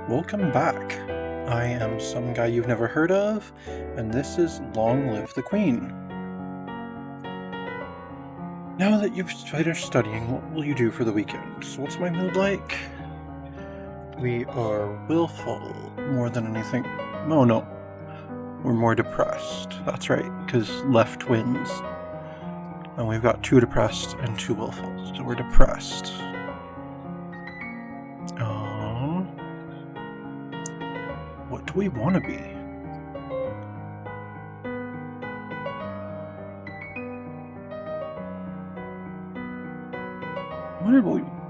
Welcome back. I am some guy you've never heard of, and this is Long Live the Queen. Now that you've finished studying, what will you do for the weekend? So what's my mood like? We are willful more than anything. Oh no, we're more depressed. That's right, because left wins. And we've got 2 depressed and 2 willful, so we're depressed. What do we want to be?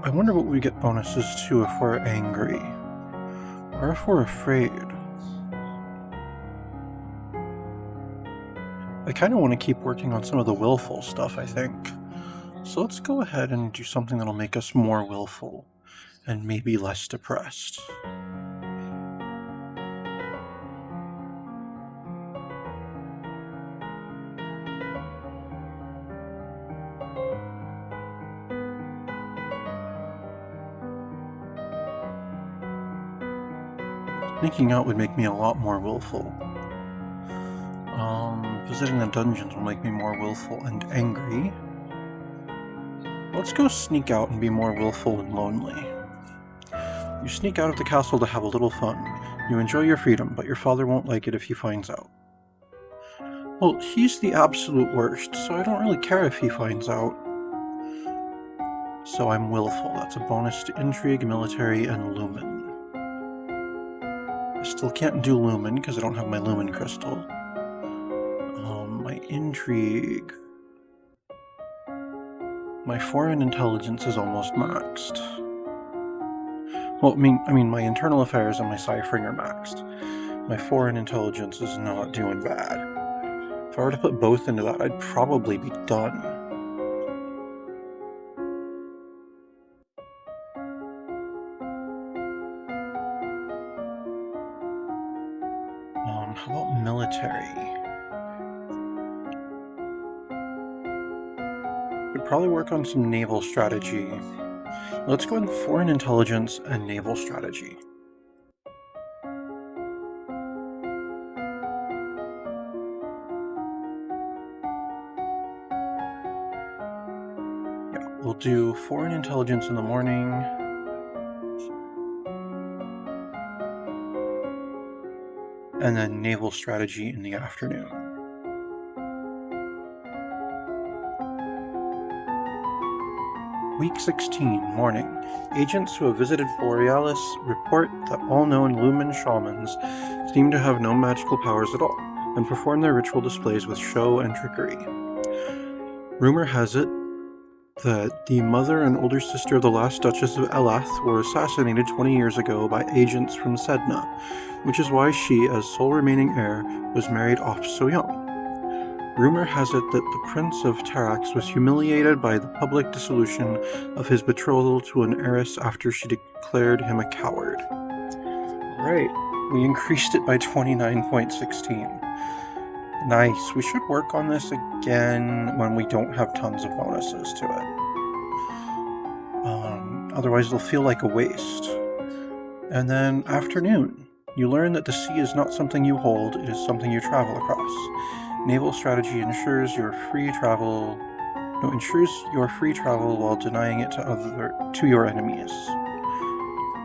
I wonder what we get bonuses to if we're angry. Or if we're afraid. I kind of want to keep working on some of the willful stuff, I think. So let's go ahead and do something that'll make us more willful and maybe less depressed. Sneaking out would make me a lot more willful. Visiting the dungeons will make me more willful and angry. Let's go sneak out and be more willful and lonely. You sneak out of the castle to have a little fun. You enjoy your freedom, but your father won't like it if he finds out. Well, he's the absolute worst, so I don't really care if he finds out. So I'm willful. That's a bonus to intrigue, military, and lumen. I still can't do lumen because I don't have my lumen crystal. My intrigue. My foreign intelligence is almost maxed. Well, I mean, my internal affairs and my ciphering are maxed. My foreign intelligence is not doing bad. If I were to put both into that, I'd probably be done. How about military? Could probably work on some naval strategy. Let's go in foreign intelligence and naval strategy. Yeah, we'll do foreign intelligence in the morning. And then naval strategy in the afternoon. Week 16, morning. Agents who have visited Borealis report that all known Lumen shamans seem to have no magical powers at all, and perform their ritual displays with show and trickery. Rumor has it that the mother and older sister of the last Duchess of Elath were assassinated 20 years ago by agents from Sedna, which is why she, as sole remaining heir, was married off so young. Rumor has it that the Prince of Tarax was humiliated by the public dissolution of his betrothal to an heiress after she declared him a coward. Right, we increased it by 29.16. Nice, we should work on this again when we don't have tons of bonuses to it. Otherwise it'll feel like a waste. And then afternoon. You learn that the sea is not something you hold, it is something you travel across. Naval strategy ensures your free travel while denying it to your enemies.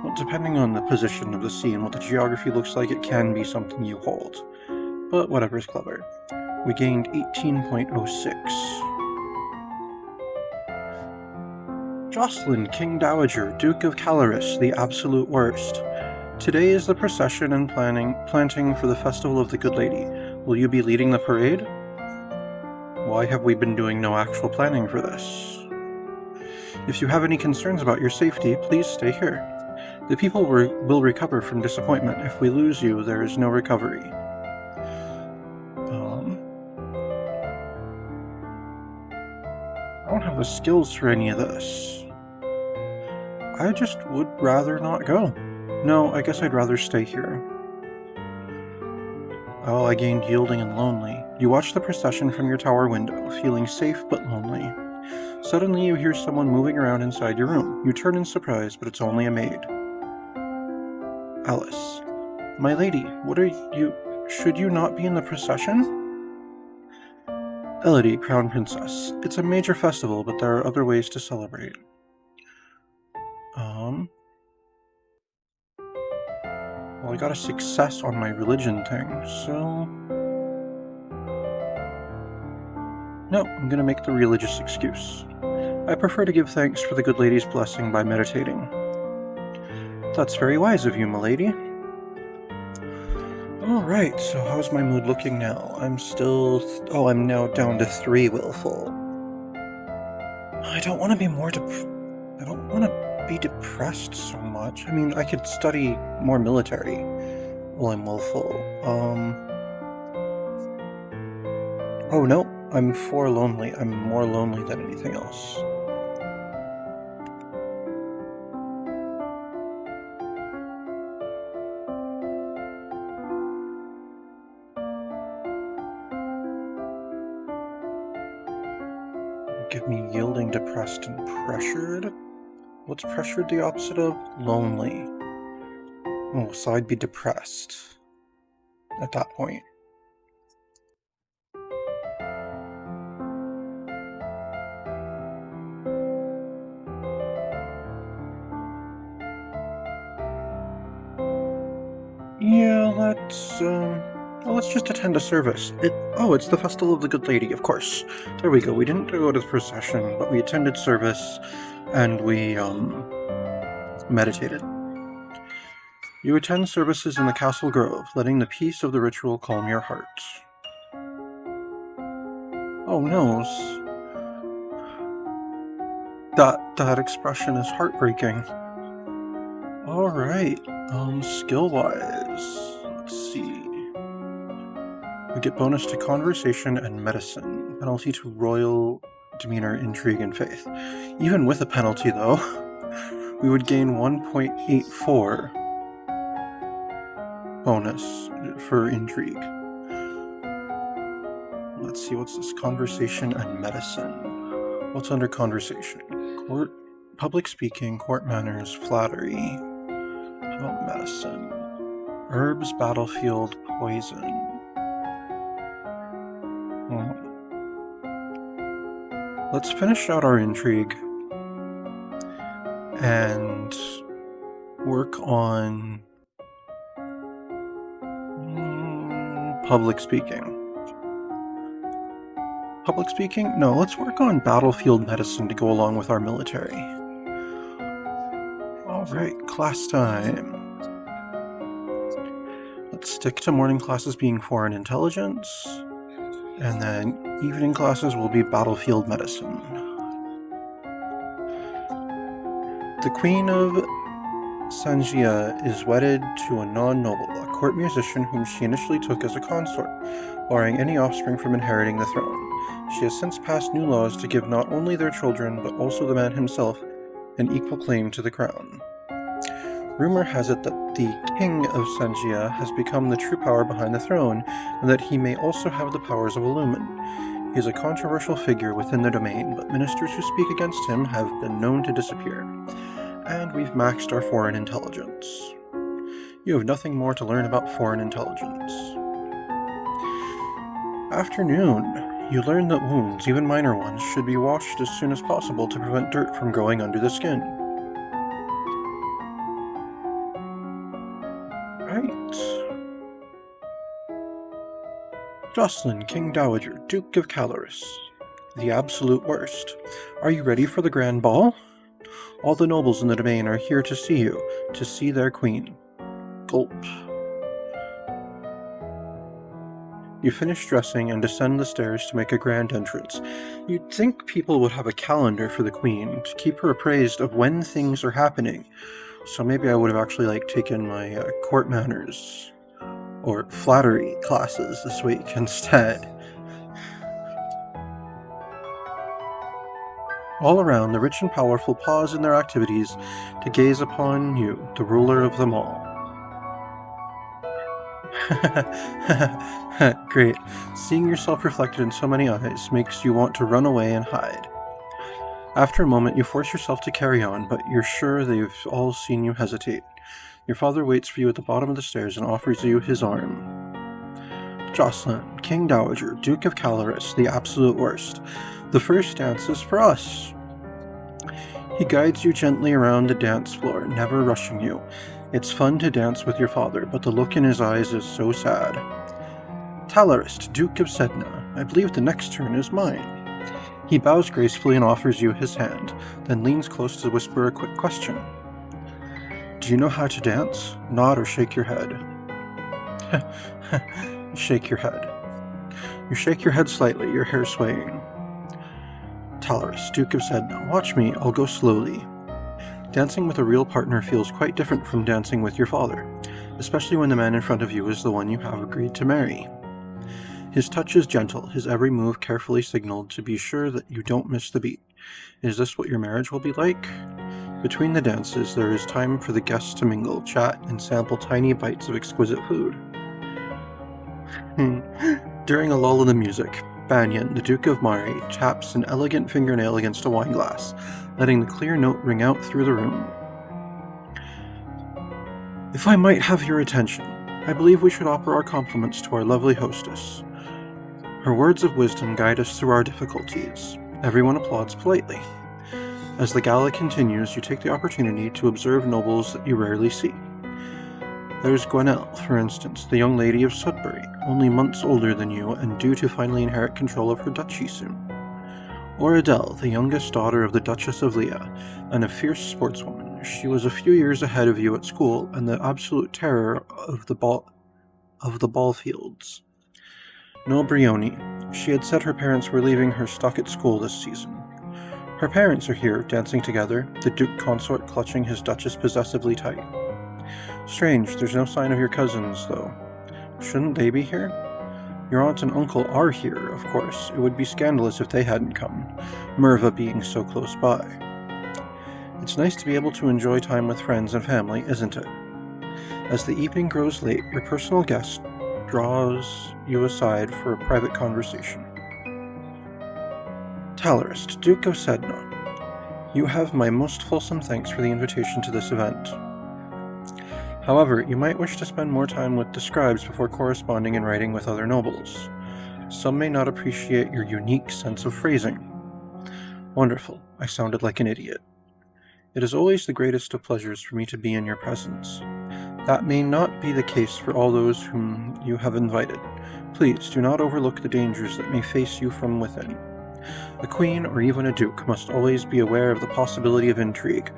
Well, depending on the position of the sea and what the geography looks like, it can be something you hold. But whatever's clever. We gained 18.06. Jocelyn, King Dowager, Duke of Caloris, the absolute worst. Today is the procession and planting for the Festival of the Good Lady. Will you be leading the parade? Why have we been doing no actual planning for this? If you have any concerns about your safety, please stay here. The people will recover from disappointment. If we lose you, there is no recovery. I don't have the skills for any of this. I just would rather not go. No, I guess I'd rather stay here. Oh, I gained yielding and lonely. You watch the procession from your tower window, feeling safe but lonely. Suddenly you hear someone moving around inside your room. You turn in surprise, but it's only a maid. Alice. My lady, what are you... Should you not be in the procession? Elodie, Crown Princess. It's a major festival, but there are other ways to celebrate. Well, I got a success on my religion thing, so... No, I'm gonna make the religious excuse. I prefer to give thanks for the good lady's blessing by meditating. That's very wise of you, milady. Alright, so how's my mood looking now? I'm still... I'm now down to 3 willful. I don't want to be more I don't want to be depressed so much. I mean, I could study more military while I'm willful. Oh no, I'm 4 lonely. I'm more lonely than anything else. Give me yielding, depressed, and pressured. What's pressured the opposite of? Lonely. Oh, so I'd be depressed at that point. Yeah, let's just attend a service. It's the Festival of the Good Lady, of course. There we go. We didn't go to the procession, but we attended service, and we, meditated. You attend services in the Castle Grove, letting the peace of the ritual calm your heart. Oh no. That expression is heartbreaking. Alright, skill-wise, let's see. We get bonus to conversation and medicine, penalty to royal demeanor, intrigue, and faith. Even with a penalty, though, we would gain 1.84 bonus for intrigue. Let's see, what's this? Conversation and medicine. What's under conversation? Court, public speaking, court manners, flattery. Medicine. Herbs, battlefield, poison. Let's finish out our intrigue and work on public speaking. Public speaking? No, let's work on battlefield medicine to go along with our military. Alright, class time. Let's stick to morning classes being foreign intelligence, and then evening classes will be battlefield medicine. The Queen of Sanjia is wedded to a non-noble, a court musician whom she initially took as a consort, barring any offspring from inheriting the throne. She has since passed new laws to give not only their children, but also the man himself, an equal claim to the crown. Rumor has it that the King of Sanjia has become the true power behind the throne, and that he may also have the powers of a lumen. He is a controversial figure within the domain, but ministers who speak against him have been known to disappear. And we've maxed our foreign intelligence. You have nothing more to learn about foreign intelligence. Afternoon. You learn that wounds, even minor ones, should be washed as soon as possible to prevent dirt from growing under the skin. Jocelyn, King Dowager, Duke of Caloris. The absolute worst. Are you ready for the grand ball? All the nobles in the domain are here to see you, to see their queen. Gulp. You finish dressing and descend the stairs to make a grand entrance. You'd think people would have a calendar for the queen to keep her appraised of when things are happening. So maybe I would have actually taken my court manners or flattery classes this week instead. All around, the rich and powerful pause in their activities to gaze upon you, the ruler of them all. Great. Seeing yourself reflected in so many eyes makes you want to run away and hide. After a moment, you force yourself to carry on, but you're sure they've all seen you hesitate. Your father waits for you at the bottom of the stairs and offers you his arm. Jocelyn, King Dowager, Duke of Caloris, the absolute worst. The first dance is for us. He guides you gently around the dance floor, never rushing you. It's fun to dance with your father, but the look in his eyes is so sad. Talarist, Duke of Sedna, I believe the next turn is mine. He bows gracefully and offers you his hand, then leans close to whisper a quick question. Do you know how to dance? Nod or shake your head. Shake your head. You shake your head slightly, your hair swaying. Talarist, Duke of Sedna, watch me, I'll go slowly. Dancing with a real partner feels quite different from dancing with your father, especially when the man in front of you is the one you have agreed to marry. His touch is gentle, his every move carefully signaled to be sure that you don't miss the beat. Is this what your marriage will be like? Between the dances, there is time for the guests to mingle, chat, and sample tiny bites of exquisite food. During a lull in the music, Banyan, the Duke of Mari, taps an elegant fingernail against a wine glass, letting the clear note ring out through the room. If I might have your attention, I believe we should offer our compliments to our lovely hostess. Her words of wisdom guide us through our difficulties. Everyone applauds politely. As the gala continues, you take the opportunity to observe nobles that you rarely see. There's Gwenelle, for instance, the young lady of Sudbury, only months older than you and due to finally inherit control of her duchy soon. Or Adele, the youngest daughter of the Duchess of Leah, and a fierce sportswoman. She was a few years ahead of you at school and the absolute terror of the ball fields. Noel Brioni. She had said her parents were leaving her stuck at school this season. Her parents are here, dancing together, the Duke Consort clutching his Duchess possessively tight. Strange, there's no sign of your cousins, though. Shouldn't they be here? Your aunt and uncle are here, of course. It would be scandalous if they hadn't come, Merva being so close by. It's nice to be able to enjoy time with friends and family, isn't it? As the evening grows late, your personal guest draws you aside for a private conversation. Talarist, Duke of Sedna, you have my most fulsome thanks for the invitation to this event. However, you might wish to spend more time with the scribes before corresponding and writing with other nobles. Some may not appreciate your unique sense of phrasing. Wonderful, I sounded like an idiot. It is always the greatest of pleasures for me to be in your presence. That may not be the case for all those whom you have invited. Please do not overlook the dangers that may face you from within. A queen or even a duke must always be aware of the possibility of intrigue.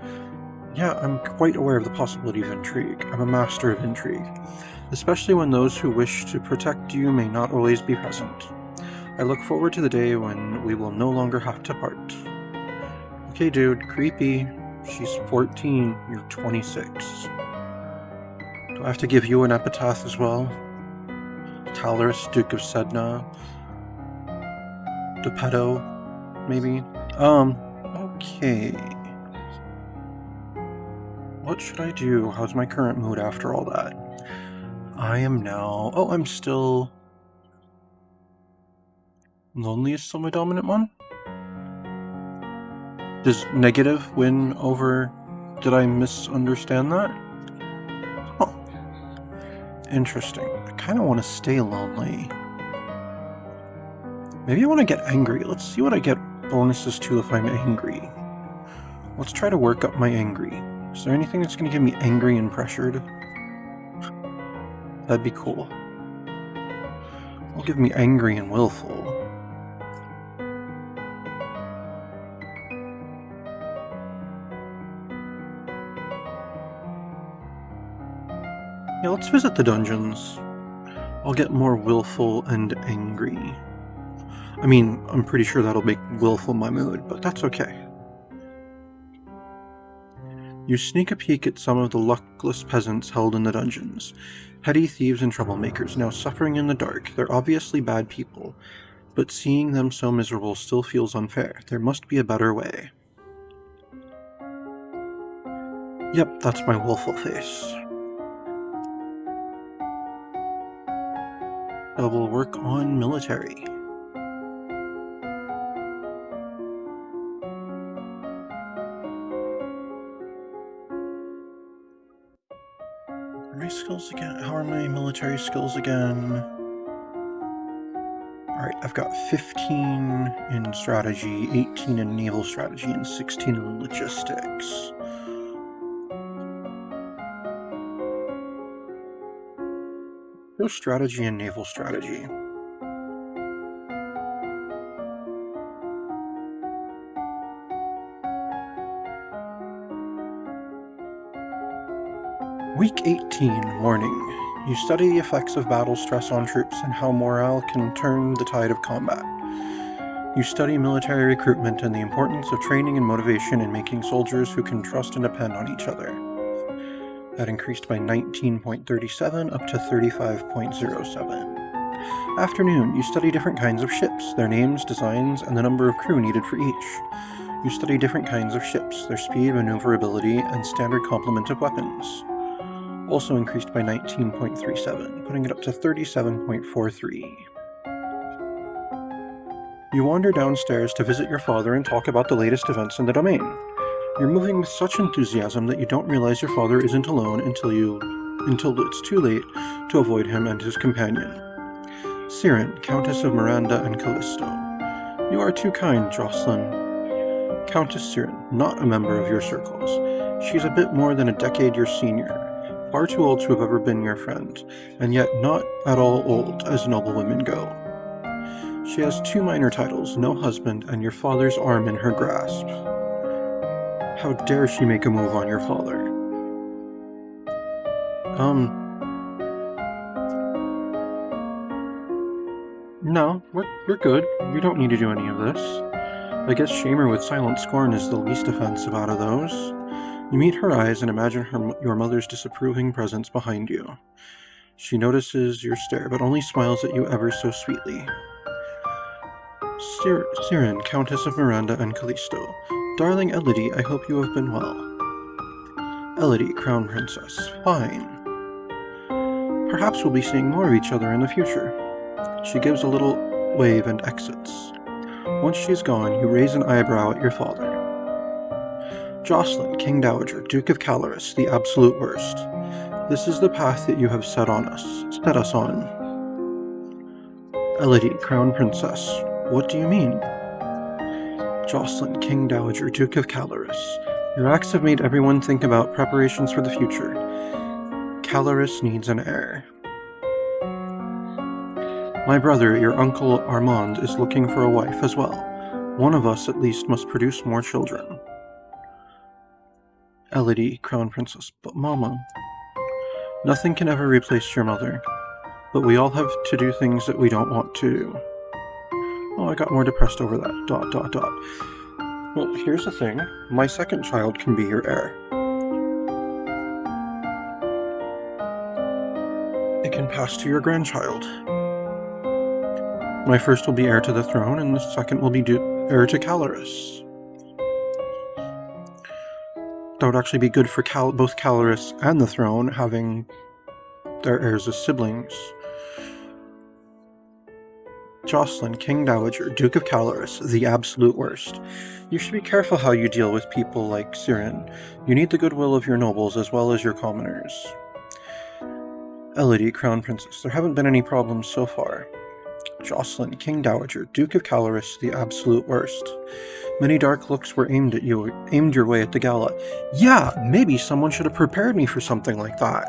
Yeah, I'm quite aware of the possibility of intrigue. I'm a master of intrigue. Especially when those who wish to protect you may not always be present. I look forward to the day when we will no longer have to part. Okay, dude, creepy. She's 14, you're 26. Do I have to give you an epitaph as well? Talarist, Duke of Sedna. Geppetto, maybe? Okay. What should I do? How's my current mood after all that? I am now... Oh, I'm still... Lonely is still my dominant one? Does negative win over... Did I misunderstand that? Oh. Interesting. I kind of want to stay lonely. Maybe I want to get angry. Let's see what I get bonuses to if I'm angry. Let's try to work up my angry. Is there anything that's going to give me angry and pressured? That'd be cool. It'll give me angry and willful. Yeah, let's visit the dungeons. I'll get more willful and angry. I mean, I'm pretty sure that'll make willful my mood, but that's okay. You sneak a peek at some of the luckless peasants held in the dungeons. Petty thieves and troublemakers, now suffering in the dark. They're obviously bad people, but seeing them so miserable still feels unfair. There must be a better way. Yep, that's my willful face. I will work on military. my skills again? How are my military skills again? Alright, I've got 15 in strategy, 18 in naval strategy, and 16 in logistics. No strategy and naval strategy. Week 18, morning. You study the effects of battle stress on troops and how morale can turn the tide of combat. You study military recruitment and the importance of training and motivation in making soldiers who can trust and depend on each other. That increased by 19.37 up to 35.07. Afternoon, you study different kinds of ships, their names, designs, and the number of crew needed for each. You study different kinds of ships, their speed, maneuverability, and standard complement of weapons. Also increased by 19.37, putting it up to 37.43. You wander downstairs to visit your father and talk about the latest events in the domain. You're moving with such enthusiasm that you don't realize your father isn't alone until it's too late to avoid him and his companion. Siren, Countess of Miranda and Callisto. You are too kind, Jocelyn. Countess Siren, not a member of your circles. She's a bit more than a decade your senior. Far too old to have ever been your friend, and yet not at all old as noble women go. She has 2 minor titles, no husband, and your father's arm in her grasp. How dare she make a move on your father? No, we're good. We don't need to do any of this. I guess shame her with silent scorn is the least offensive out of those. You meet her eyes and imagine your mother's disapproving presence behind you. She notices your stare, but only smiles at you ever so sweetly. Siren, Countess of Miranda and Callisto. Darling Elodie, I hope you have been well. Elodie, Crown Princess. Fine. Perhaps we'll be seeing more of each other in the future. She gives a little wave and exits. Once she's gone, you raise an eyebrow at your father. Jocelyn, King Dowager, Duke of Caloris, the absolute worst. This is the path that you have set us on. Elodie, Crown Princess. What do you mean? Jocelyn, King Dowager, Duke of Caloris. Your acts have made everyone think about preparations for the future. Caloris needs an heir. My brother, your uncle Armand, is looking for a wife as well. One of us at least must produce more children. Elodie, Crown Princess. But Mama... Nothing can ever replace your mother. But we all have to do things that we don't want to do. Oh, I got more depressed over that. ... Well, here's the thing. My second child can be your heir. It can pass to your grandchild. My first will be heir to the throne, and the second will be heir to Caloris. That would actually be good for both Caloris and the throne, having their heirs as siblings. Jocelyn, King Dowager, Duke of Caloris, the absolute worst. You should be careful how you deal with people like Siren. You need the goodwill of your nobles as well as your commoners. Elodie, Crown Princess. There haven't been any problems so far. Jocelyn, King Dowager, Duke of Caloris, the absolute worst. Many dark looks were aimed your way at the gala. Yeah, maybe someone should have prepared me for something like that.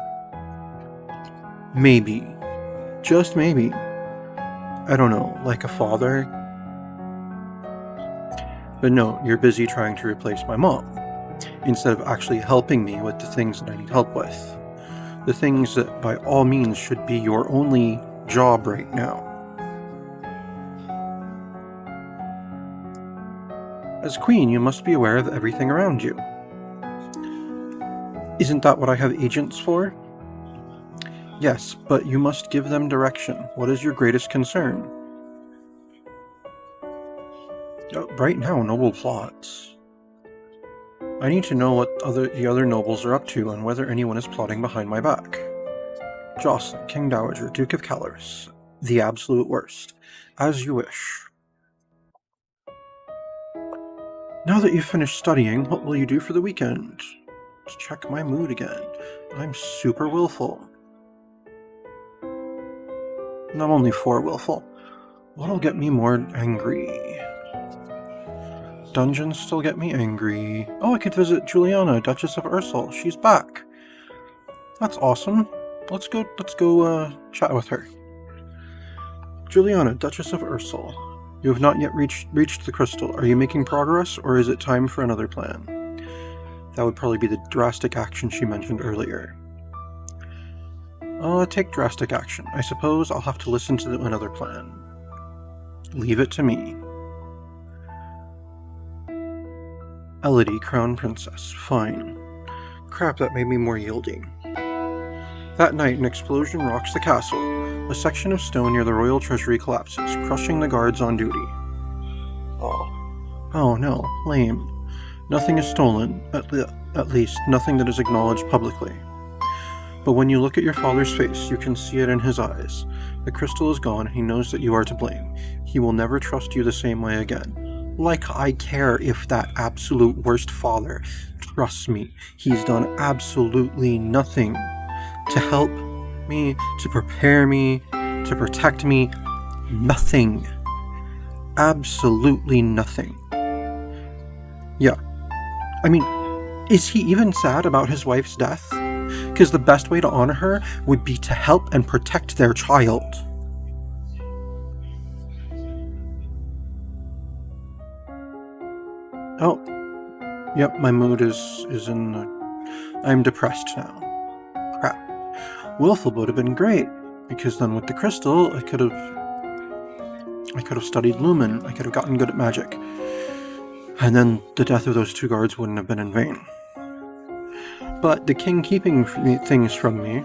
Maybe. Just maybe. I don't know, like a father? But no, you're busy trying to replace my mom, instead of actually helping me with the things that I need help with. The things that by all means should be your only job right now. As queen, you must be aware of everything around you. Isn't that what I have agents for? Yes, but you must give them direction. What is your greatest concern? Right now, noble plots. I need to know what the other nobles are up to and whether anyone is plotting behind my back. Jocelyn, King Dowager, Duke of Caloris, the absolute worst. As you wish. Now that you've finished studying, what will you do for the weekend? Let's check my mood again. I'm super willful. And I'm only 4 willful. What'll get me more angry? Dungeons still get me angry. Oh, I could visit Juliana, Duchess of Ursel. She's back. That's awesome. Let's go chat with her. Juliana, Duchess of Ursel. You have not yet reached the crystal. Are you making progress, or is it time for another plan? That would probably be the drastic action she mentioned earlier. Take drastic action. I suppose I'll have to listen to another plan. Leave it to me. Elodie, Crown Princess. Fine. Crap, that made me more yielding. That night, an explosion rocks the castle. A section of stone near the royal treasury collapses, crushing the guards on duty. Oh no, lame. Nothing is stolen, at least nothing that is acknowledged publicly. But when you look at your father's face, you can see it in his eyes. The crystal is gone, and he knows that you are to blame. He will never trust you the same way again. Like I care if that absolute worst father trusts me. He's done absolutely nothing to help me, to prepare me, to protect me. Nothing. Absolutely nothing. Yeah. I mean, is he even sad about his wife's death? Because the best way to honor her would be to help and protect their child. Oh. Yep, my mood is in I'm depressed now. Crap. Willful would have been great, because then with the crystal, I could have studied Lumen. I could have gotten good at magic. And then the death of those 2 guards wouldn't have been in vain. But the king keeping things from me,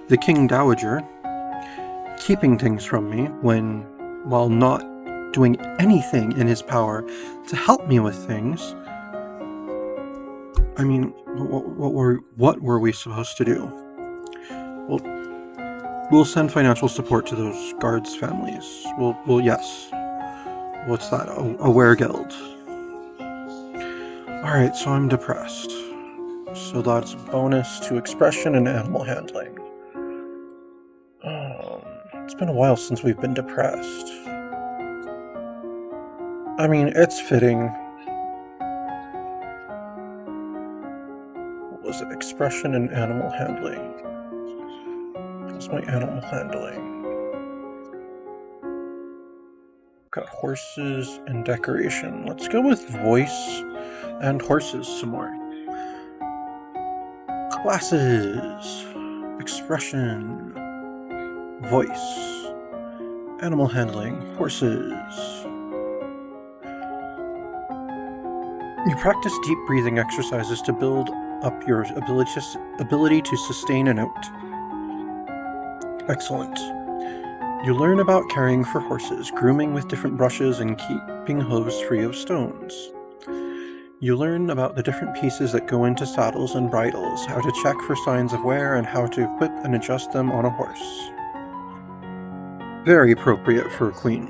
the King Dowager keeping things from me while not doing anything in his power to help me with things. I mean, what were we supposed to do? We'll send financial support to those guards' families. Well, yes. What's that? A weregild. Alright, so I'm depressed. So that's a bonus to expression and animal handling. It's been a while since we've been depressed. I mean, it's fitting. What was it? Expression and animal handling. What's my animal handling? Got horses and decoration. Let's go with voice and horses some more. Classes. Expression. Voice. Animal handling. Horses. You practice deep breathing exercises to build up your ability to sustain a note. Excellent. You learn about caring for horses, grooming with different brushes, and keeping hooves free of stones. You learn about the different pieces that go into saddles and bridles, how to check for signs of wear, and how to equip and adjust them on a horse. Very appropriate for a queen.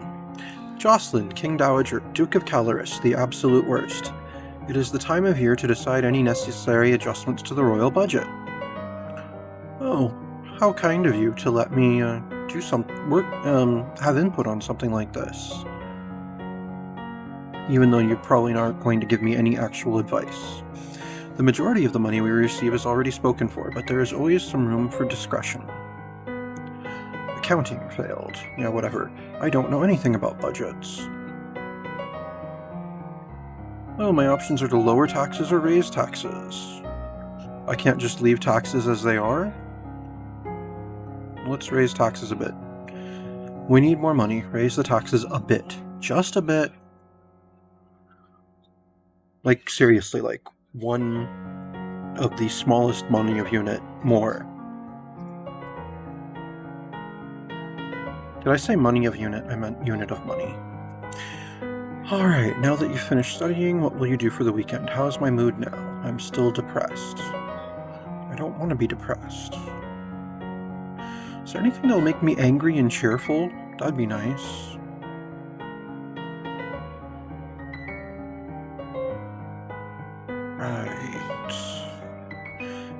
Jocelyn, King Dowager, Duke of Caloris, the absolute worst. It is the time of year to decide any necessary adjustments to the royal budget. Oh, how kind of you to let me do some work, have input on something like this. Even though you probably aren't going to give me any actual advice. The majority of the money we receive is already spoken for, but there is always some room for discretion. Accounting failed. Yeah, whatever. I don't know anything about budgets. Well, my options are to lower taxes or raise taxes. I can't just leave taxes as they are. Let's raise taxes a bit. We need more money. Raise the taxes a bit. Just a bit. Like, seriously, like, one of the smallest money of unit more. Did I say money of unit? I meant unit of money. Alright, now that you've finished studying, what will you do for the weekend? How's my mood now? I'm still depressed. I don't want to be depressed. Is there anything that'll make me angry and cheerful? That'd be nice. Right.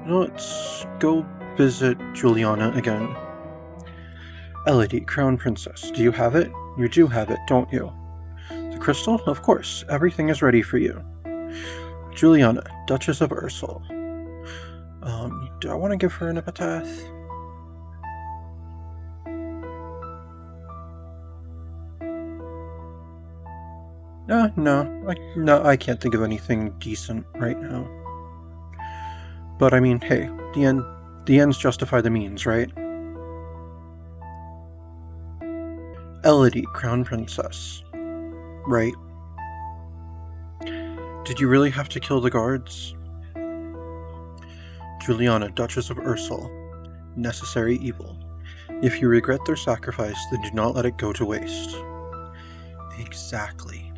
Let's go visit Juliana again. Elodie, Crown Princess, do you have it? You do have it, don't you? The crystal? Of course. Everything is ready for you. Juliana, Duchess of Ursel. Do I want to give her an epitaph? No, I can't think of anything decent right now. But I mean, hey, the ends justify the means, right? Elodie, Crown Princess. Right. Did you really have to kill the guards? Juliana, Duchess of Ursel. Necessary evil. If you regret their sacrifice, then do not let it go to waste. Exactly.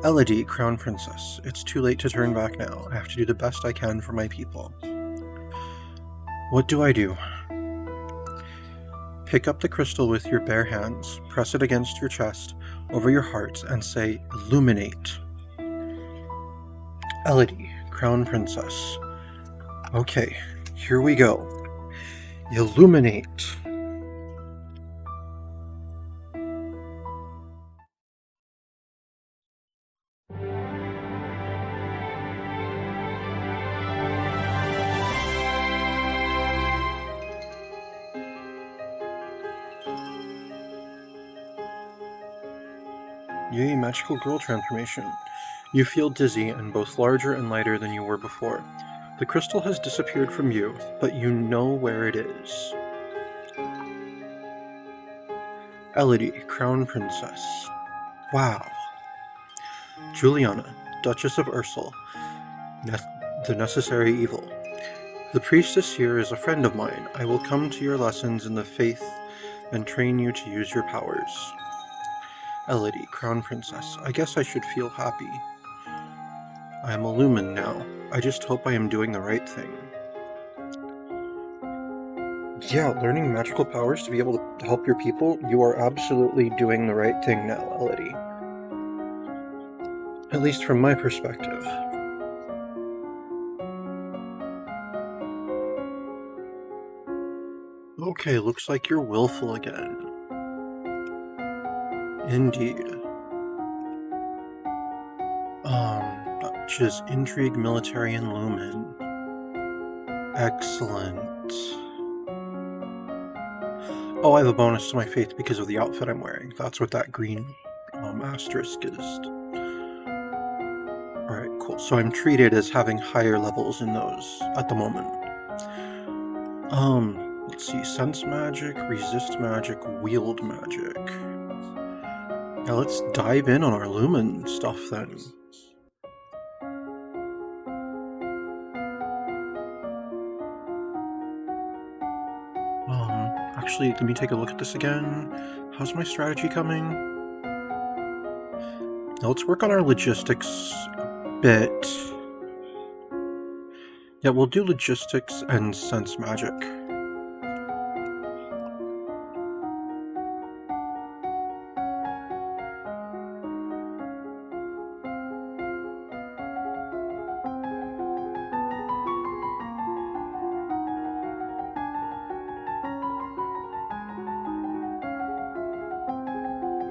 Elodie, Crown Princess. It's too late to turn back now. I have to do the best I can for my people. What do I do? Pick up the crystal with your bare hands, press it against your chest, over your heart, and say, Illuminate. Elodie, Crown Princess. Okay, here we go. Illuminate. Yay, magical girl transformation. You feel dizzy and both larger and lighter than you were before. The crystal has disappeared from you, but you know where it is. Elodie, Crown Princess. Wow. Juliana, Duchess of Ursel. The necessary evil. The priestess here is a friend of mine. I will come to your lessons in the faith and train you to use your powers. Elodie, Crown Princess. I guess I should feel happy. I am a lumen now. I just hope I am doing the right thing. Yeah, learning magical powers to be able to help your people, you are absolutely doing the right thing now, Elodie. At least from my perspective. Okay, looks like you're willful again. Indeed. Which is intrigue, military, and lumen. Excellent. Oh, I have a bonus to my faith because of the outfit I'm wearing. That's what that green asterisk is. Alright, cool. So I'm treated as having higher levels in those at the moment. Let's see. Sense magic, resist magic, wield magic. Now let's dive in on our lumen stuff then. Actually, let me take a look at this again. How's my strategy coming? Now let's work on our logistics a bit. Yeah, we'll do logistics and sense magic.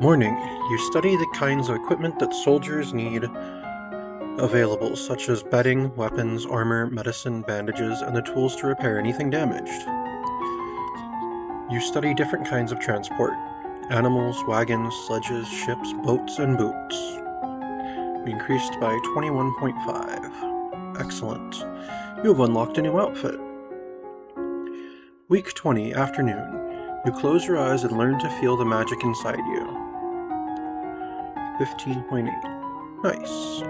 Morning. You study the kinds of equipment that soldiers need available, such as bedding, weapons, armor, medicine, bandages, and the tools to repair anything damaged. You study different kinds of transport: animals, wagons, sledges, ships, boats, and boots. We increased by 21.5. Excellent. You have unlocked a new outfit. Week 20, afternoon. You close your eyes and learn to feel the magic inside you. 15.8. Nice.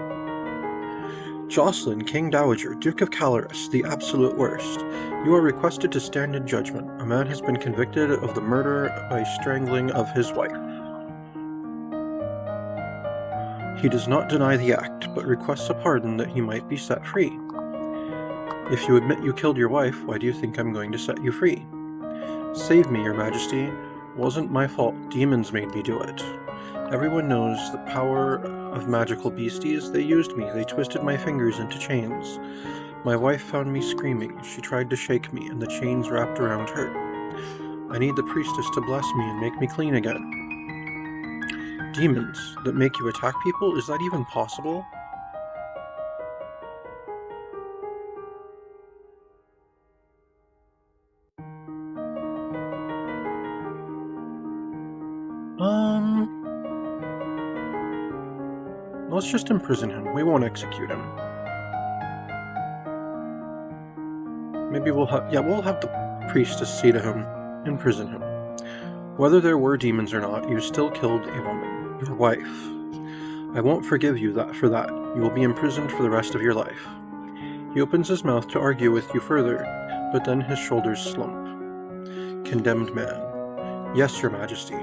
Jocelyn, King Dowager, Duke of Caloris, the absolute worst. You are requested to stand in judgment. A man has been convicted of the murder by strangling of his wife. He does not deny the act, but requests a pardon that he might be set free. If you admit you killed your wife, why do you think I'm going to set you free? Save me, Your Majesty. Wasn't my fault. Demons made me do it. Everyone knows the power of magical beasties. They used me. They twisted my fingers into chains. My wife found me screaming. She tried to shake me, and the chains wrapped around her. I need the priestess to bless me and make me clean again. Demons that make you attack people? Is that even possible? Let's just imprison him. We won't execute him. Maybe we'll have the priestess see to him, imprison him. Whether there were demons or not, you still killed a woman, your wife. I won't forgive you for that. You will be imprisoned for the rest of your life. He opens his mouth to argue with you further, but then his shoulders slump. Condemned man. Yes, your majesty.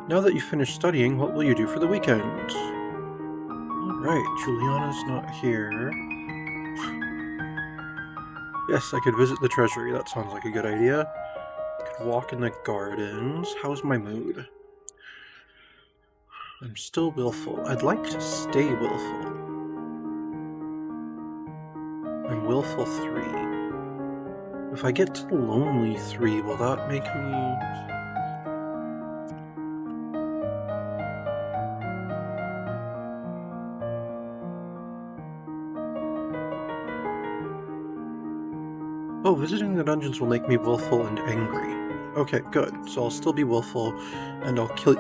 Now that you've finished studying, what will you do for the weekend? Alright, Juliana's not here. Yes, I could visit the treasury. That sounds like a good idea. I could walk in the gardens. How's my mood? I'm still willful. I'd like to stay willful. I'm willful 3. If I get to the lonely 3, will that make me... Oh, visiting the dungeons will make me willful and angry. Okay, good. So I'll still be willful, and I'll keep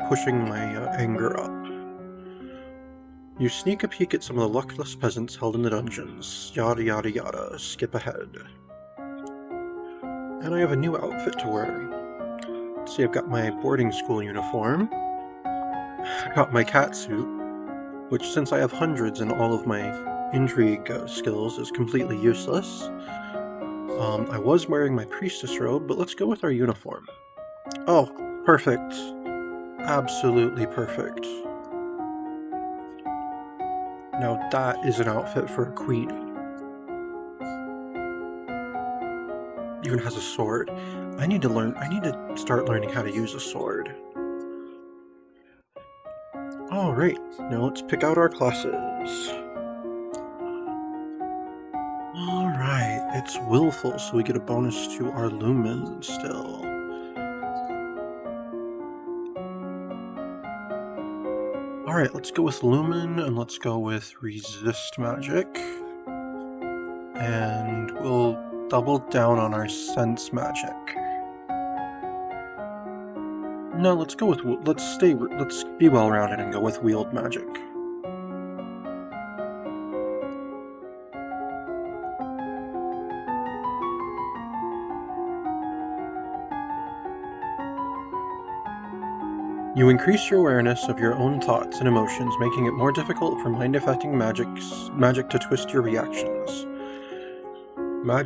pushing my anger up. You sneak a peek at some of the luckless peasants held in the dungeons. Yada yada yada. Skip ahead. And I have a new outfit to wear. Let's see, I've got my boarding school uniform. I've got my cat suit, which, since I have hundreds in all of my intrigue skills, is completely useless. I was wearing my priestess robe, but let's go with our uniform. Oh, perfect. Absolutely perfect. Now that is an outfit for a queen. Even has a sword. I need to start learning how to use a sword. Alright, now let's pick out our classes. Alright, it's willful, so we get a bonus to our lumen still. Alright, let's go with lumen, and let's go with resist magic. And we'll double down on our sense magic. No, let's be well-rounded and go with wield magic. You increase your awareness of your own thoughts and emotions, making it more difficult for mind-affecting magic to twist your reactions. My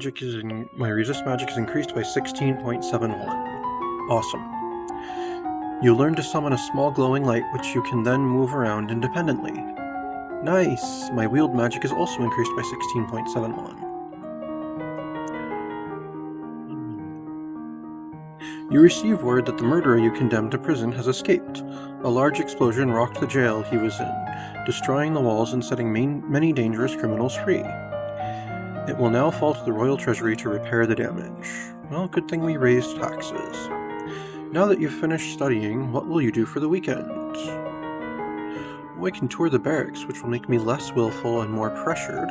resist magic is increased by 16.71. Awesome. You learn to summon a small glowing light, which you can then move around independently. Nice! My wield magic is also increased by 16.71. You receive word that the murderer you condemned to prison has escaped. A large explosion rocked the jail he was in, destroying the walls and setting many dangerous criminals free. It will now fall to the royal treasury to repair the damage. Well, good thing we raised taxes. Now that you've finished studying, what will you do for the weekend? Oh, I can tour the barracks, which will make me less willful and more pressured.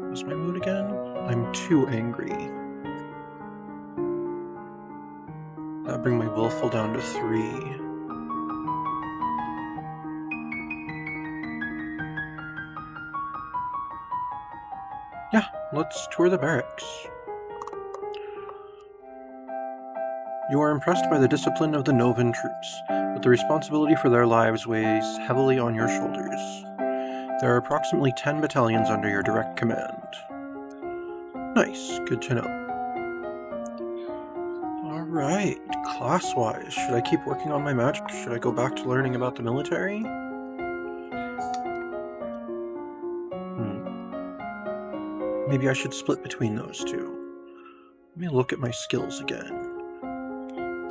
What's my mood again? I'm too angry. That'll bring my willful down to 3. Yeah, let's tour the barracks. You are impressed by the discipline of the Novan troops, but the responsibility for their lives weighs heavily on your shoulders. There are approximately 10 battalions under your direct command. Nice, good to know. Alright, class-wise, should I keep working on my magic? Should I go back to learning about the military? Maybe I should split between those two. Let me look at my skills again.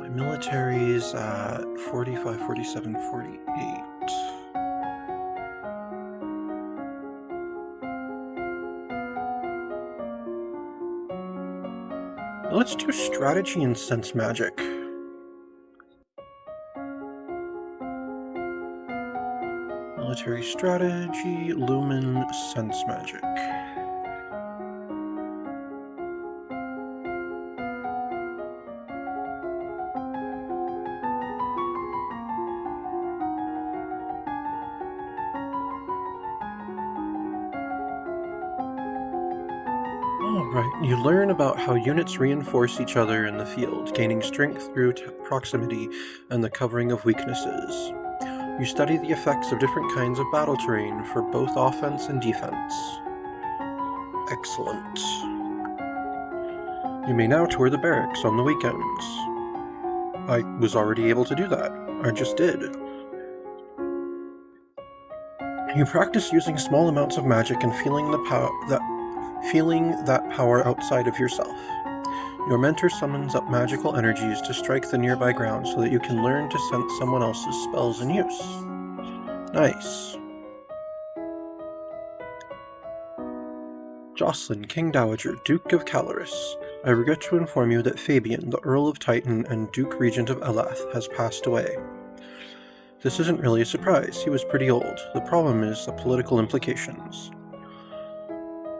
My military's at 45, 47, 48. Let's do strategy and sense magic. Military strategy, lumen, sense magic. Alright, you learn about how units reinforce each other in the field, gaining strength through proximity and the covering of weaknesses. You study the effects of different kinds of battle terrain for both offense and defense. Excellent. You may now tour the barracks on the weekends. I was already able to do that. I just did. You practice using small amounts of magic and feeling that power outside of yourself. Your mentor summons up magical energies to strike the nearby ground so that you can learn to sense someone else's spells in use. Nice. Jocelyn, King Dowager, Duke of Caloris. I regret to inform you that Fabian, the Earl of Titan and Duke Regent of Elath, has passed away. This isn't really a surprise. He was pretty old. The problem is the political implications.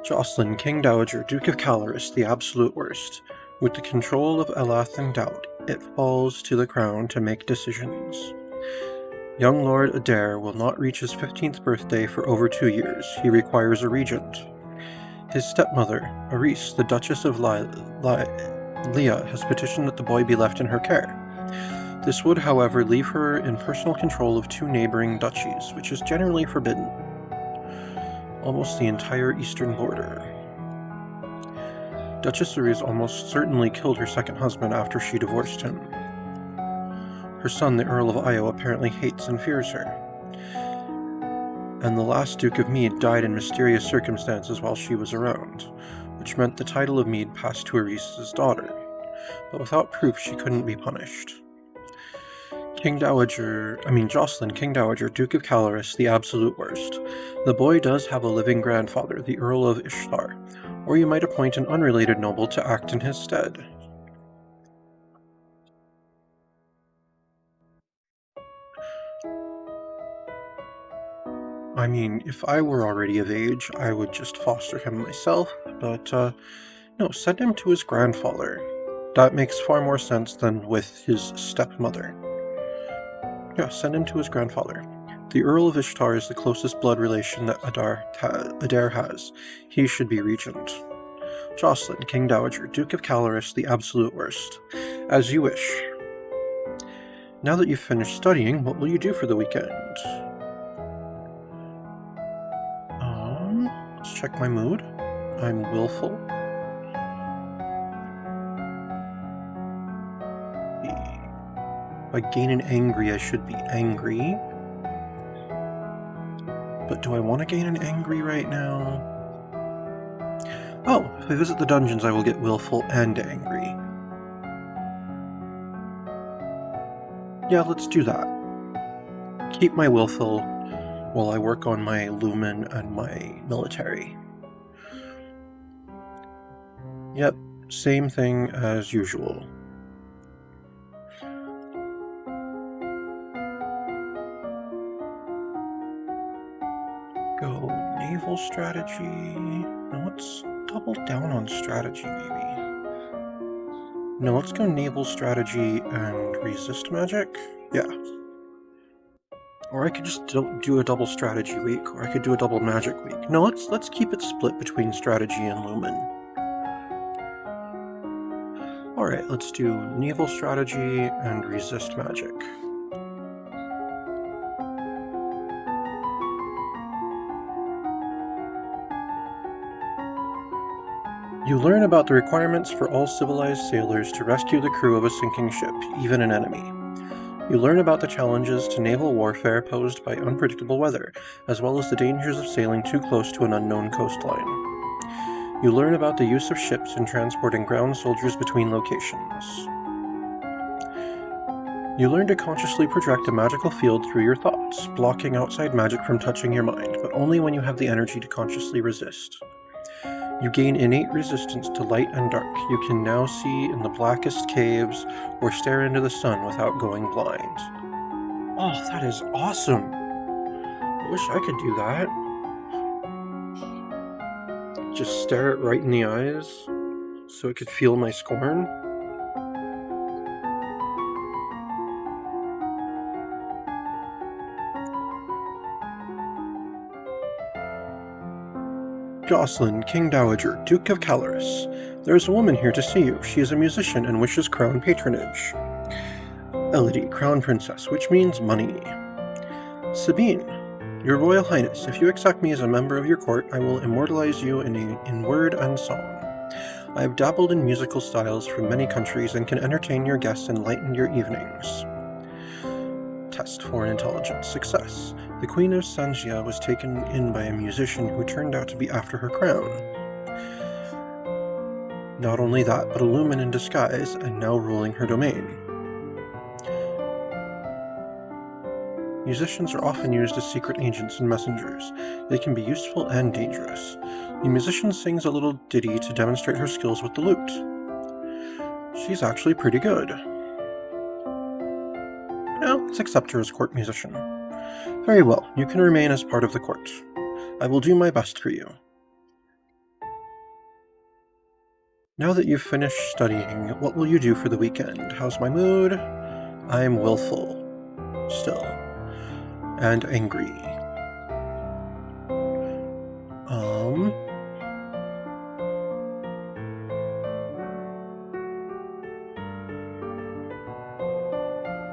Jocelyn, King Dowager, Duke of Caloris, the absolute worst. With the control of Elath in doubt, it falls to the crown to make decisions. Young Lord Adair will not reach his 15th birthday for over 2 years. He requires a regent. His stepmother, Aris, the Duchess of Leah, has petitioned that the boy be left in her care. This would, however, leave her in personal control of 2 neighboring duchies, which is generally forbidden. Almost the entire eastern border. Duchess Aris almost certainly killed her second husband after she divorced him. Her son, the Earl of Io, apparently hates and fears her. And the last Duke of Mead died in mysterious circumstances while she was around, which meant the title of Mead passed to Aris's daughter, but without proof she couldn't be punished. Jocelyn, King Dowager, Duke of Caloris, the absolute worst. The boy does have a living grandfather, the Earl of Ishtar, or you might appoint an unrelated noble to act in his stead. I mean, if I were already of age, I would just foster him myself, but, no, send him to his grandfather. That makes far more sense than with his stepmother. Yeah, send him to his grandfather. The Earl of Ishtar is the closest blood relation that Adair has. He should be regent. Jocelyn, King Dowager, Duke of Caloris, the absolute worst. As you wish. Now that you've finished studying, what will you do for the weekend? Let's check my mood. I'm willful. If I gain an angry, I should be angry. But do I want to gain an angry right now? Oh, if I visit the dungeons, I will get willful and angry. Yeah, let's do that. Keep my willful while I work on my lumen and my military. Yep, same thing as usual. Go naval strategy. Now let's double down on strategy, maybe. No, let's go naval strategy and resist magic. Yeah. Or I could just do a double strategy week, or I could do a double magic week. No, let's keep it split between strategy and lumen. Alright, let's do naval strategy and resist magic. You learn about the requirements for all civilized sailors to rescue the crew of a sinking ship, even an enemy. You learn about the challenges to naval warfare posed by unpredictable weather, as well as the dangers of sailing too close to an unknown coastline. You learn about the use of ships in transporting ground soldiers between locations. You learn to consciously project a magical field through your thoughts, blocking outside magic from touching your mind, but only when you have the energy to consciously resist. You gain innate resistance to light and dark. You can now see in the blackest caves or stare into the sun without going blind. Oh, that is awesome! I wish I could do that. Just stare it right in the eyes so it could feel my scorn. Jocelyn, King Dowager, Duke of Caloris. There is a woman here to see you. She is a musician and wishes crown patronage. Elodie, Crown Princess, which means money. Sabine, Your Royal Highness, if you accept me as a member of your court, I will immortalize you in word and song. I have dabbled in musical styles from many countries and can entertain your guests and lighten your evenings. Test Foreign Intelligence. Success. The Queen of Sangia was taken in by a musician who turned out to be after her crown. Not only that, but a lumen in disguise, and now ruling her domain. Musicians are often used as secret agents and messengers. They can be useful and dangerous. The musician sings a little ditty to demonstrate her skills with the lute. She's actually pretty good. Well, let's accept her as court musician. Very well, you can remain as part of the court. I will do my best for you. Now that you've finished studying, what will you do for the weekend? How's my mood? I'm willful. Still. And angry.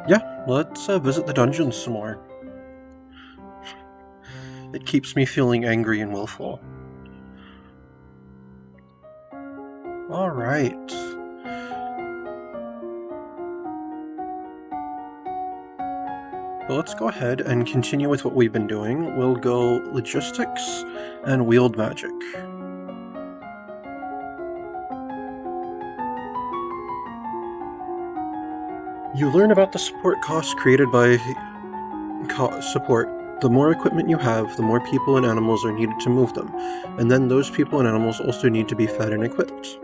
Yeah, let's visit the dungeons some more. It keeps me feeling angry and willful. Alright. Well, let's go ahead and continue with what we've been doing. We'll go logistics and wield magic. You learn about the support costs created by support. The more equipment you have, the more people and animals are needed to move them, and then those people and animals also need to be fed and equipped.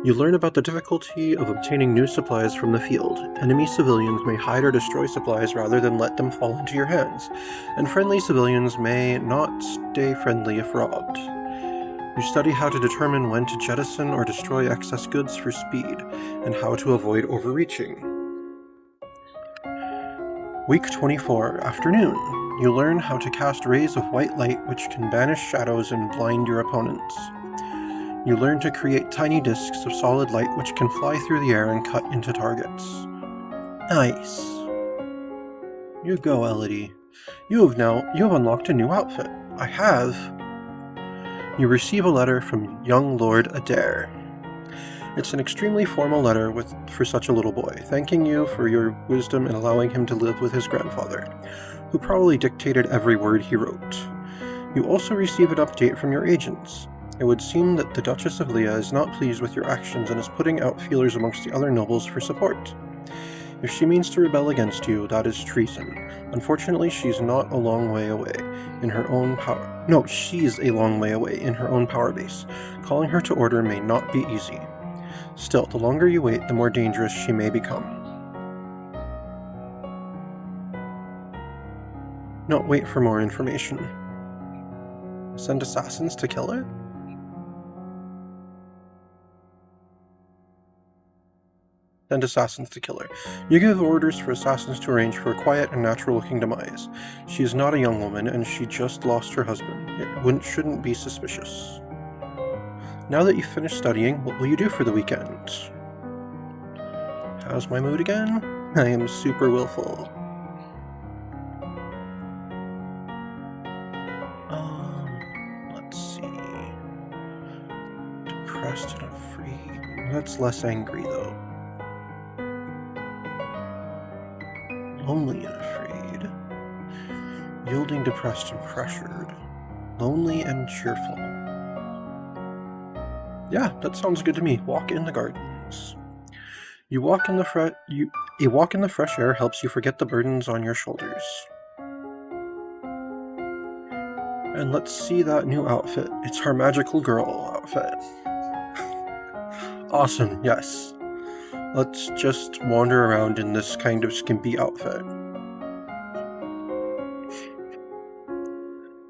You learn about the difficulty of obtaining new supplies from the field. Enemy civilians may hide or destroy supplies rather than let them fall into your hands, and friendly civilians may not stay friendly if robbed. You study how to determine when to jettison or destroy excess goods for speed, and how to avoid overreaching. Week 24, Afternoon. You learn how to cast rays of white light which can banish shadows and blind your opponents. You learn to create tiny discs of solid light which can fly through the air and cut into targets. Nice. You go, Elodie. You have unlocked a new outfit. I have. You receive a letter from young Lord Adair. It's an extremely formal letter for such a little boy, thanking you for your wisdom and allowing him to live with his grandfather, who probably dictated every word he wrote. You also receive an update from your agents. It would seem that the Duchess of Leah is not pleased with your actions and is putting out feelers amongst the other nobles for support. If she means to rebel against you, that is treason. Unfortunately, she's not a long way away in her own power. No, she's a long way away in her own power base. Calling her to order may not be easy. Still, the longer you wait, the more dangerous she may become. No, wait for more information. Send assassins to kill her? Send assassins to kill her. You give orders for assassins to arrange for a quiet and natural-looking demise. She is not a young woman, and she just lost her husband. It shouldn't be suspicious. Now that you've finished studying, what will you do for the weekend? How's my mood again? I am super willful. Let's see. Depressed and afraid. That's less angry, though. Lonely and afraid. Yielding, depressed, and pressured. Lonely and cheerful. Yeah, that sounds good to me. Walk in the gardens. A walk in the fresh air helps you forget the burdens on your shoulders. And let's see that new outfit. It's our magical girl outfit. Awesome, yes. Let's just wander around in this kind of skimpy outfit.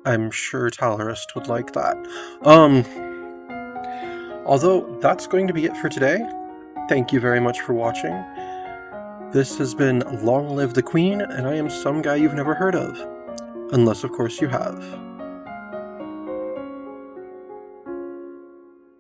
I'm sure Talarist would like that. Although that's going to be it for today. Thank you very much for watching. This has been Long Live the Queen, and I am some guy you've never heard of. Unless, of course, you have.